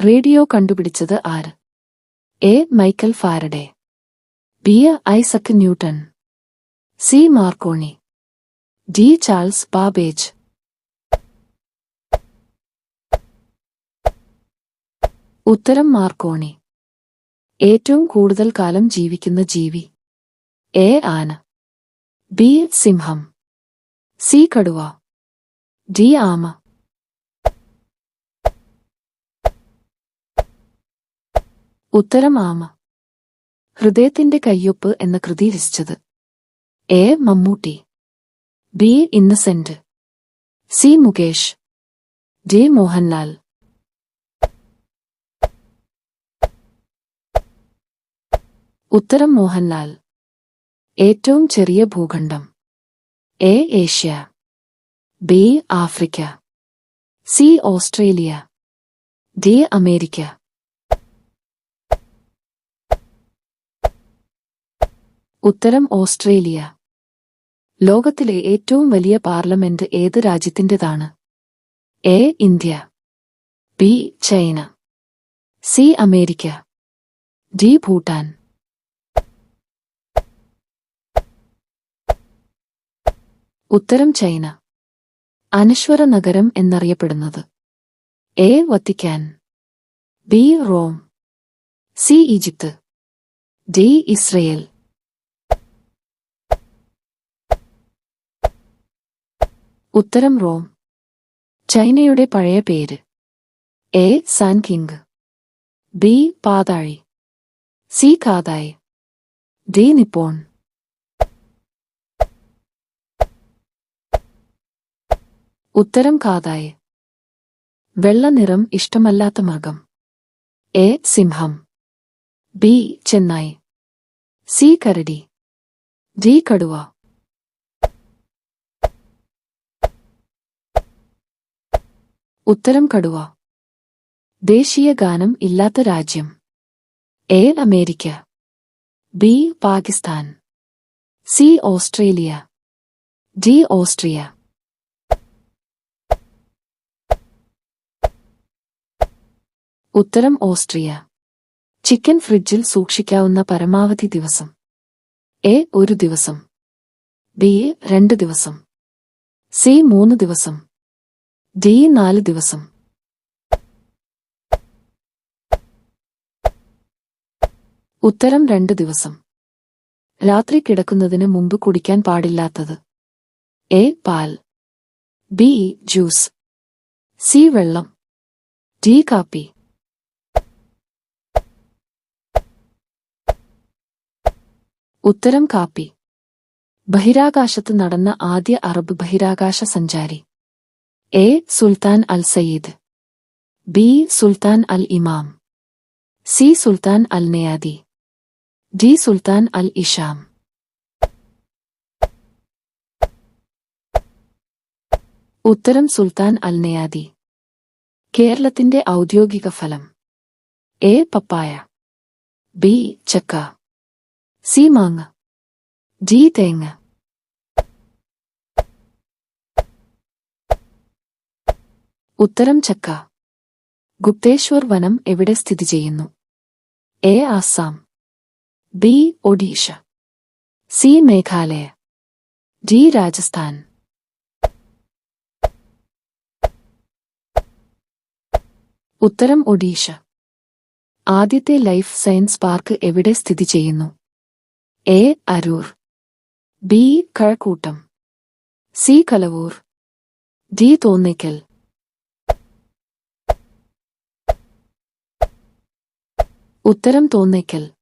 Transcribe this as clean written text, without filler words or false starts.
Radio കണ്ടുപിടിച്ചത് ആര്? A. Michael Faraday, B. Isaac Newton, C. Marconi, D. Charles Babbage. ഉത്തരം Marconi. ഏറ്റവും കൂടുതൽ കാലം ജീവിക്കുന്ന ജീവി? എ. ആന, ബി. സിംഹം, സി. കടുവ, ഡി. ആമ. ഉത്തരം ആമ. ഹൃദയത്തിന്റെ കയ്യൊപ്പ് എന്ന കൃതി രചിച്ചത്? A. Mammootty, B. Innocent, C. Mukesh, D. Mohanlal. ഉത്തരം മോഹൻലാൽ. ഏറ്റവും ചെറിയ ഭൂഖണ്ഡം? A. Asia, B. Africa, C. Australia, D. America. ഉത്തരം ഓസ്ട്രേലിയ. ലോകത്തിലെ ഏറ്റവും വലിയ പാർലമെന്റ് ഏത് രാജ്യത്തിന്റേതാണ്? A. India, B. China, C. America, D. Bhutan. ഉത്തരം ചൈന. അനശ്വര നഗരം എന്നറിയപ്പെടുന്നത്? A. Vatican, B. Rome, C. Egypt, D. Israel. ഉത്തരം റോം. ചൈനയുടെ പഴയ പേര്? എ. സാൻകിങ്, ബി. പാതാഴി, സി. Cathay, D. നിപ്പോൺ. ഉത്തരം കാതായ്. വെള്ള നിറം ഇഷ്ടമല്ലാത്ത മൃഗം? എ. സിംഹം, ബി. ചെന്നായ്, സി. കരടി, ഡി. കടുവ. ഉത്തരം കടുവ. ദേശീയ ഗാനം ഇല്ലാത്ത രാജ്യം? A. America, B. Pakistan, C. Australia, D. Austria. ഉത്തരം ഓസ്ട്രിയ. ചിക്കൻ ഫ്രിഡ്ജിൽ സൂക്ഷിക്കാവുന്ന പരമാവധി ദിവസം? എ. 1 ദിവസം, ബി. 2 ദിവസം, സി. 3 ദിവസം, ഡി. 4 ദിവസം. ഉത്തരം 2 ദിവസം. രാത്രി കിടക്കുന്നതിന് മുമ്പ് കുടിക്കാൻ പാടില്ലാത്തത്? എ. പാൽ, ബി. Juice, C. വെള്ളം, ഡി. കാപ്പി. ഉത്തരം കാപ്പി. ബഹിരാകാശത്ത് നടന്ന ആദ്യ അറബ് ബഹിരാകാശ സഞ്ചാരി? A. Sultan Al Sayyid, B. Sultan Al Imam, C. Sultan Al നയാദി, D. സുൽത്താൻ അൽ ഇഷാം. ഉത്തരം സുൽത്താൻ അൽ നയാദി. കേരളത്തിന്റെ ഔദ്യോഗിക ഫലം? എ. പപ്പായ, ബി. ചക്ക, സി. മാങ്ങ, ഡി. തേങ്ങ. ഉത്തരം ചക്ക. ഗുപ്തേശ്വർ വനം എവിടെ സ്ഥിതി ചെയ്യുന്നു? A. Assam, B. Odisha, C. Meghalaya, D. Rajasthan. ഉത്തരം ഒഡീഷ. ആദ്യത്തെ ലൈഫ് സയൻസ് പാർക്ക് എവിടെ സ്ഥിതി ചെയ്യുന്നു? A. Aroor, B. Kazhakkoottam, C. Kalavoor, D. Thonnakkal. ഉത്തരം തോന്നയ്ക്കൽ.